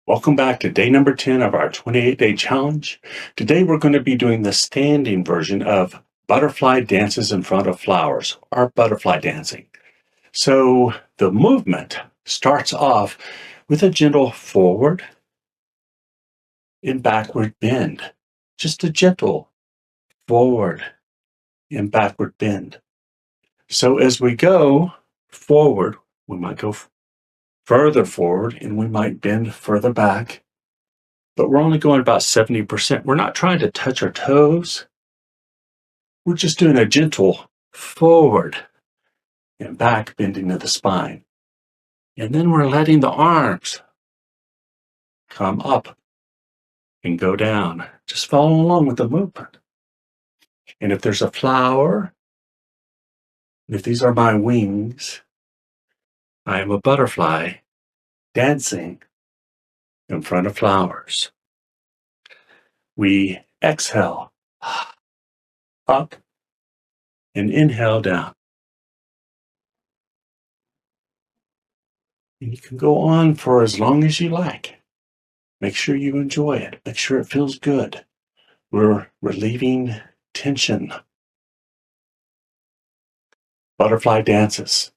Welcome back to day number 10 of our 28-day challenge. Today we're going to be doing the standing version of butterfly dances in front of flowers, or butterfly dancing. So the movement starts off with a gentle forward and backward bend. Just a gentle forward and backward bend. So as we go forward, we might go further forward and we might bend further back. But we're only going about 70%. We're not trying to touch our toes. We're just doing a gentle forward and back bending of the spine. And then we're letting the arms come up and go down. Just follow along with the movement. And if there's a flower, if these are my wings, I am a butterfly dancing in front of flowers. We exhale up and inhale down. And you can go on for as long as you like. Make sure you enjoy it. Make sure it feels good. We're relieving tension. Butterfly dances.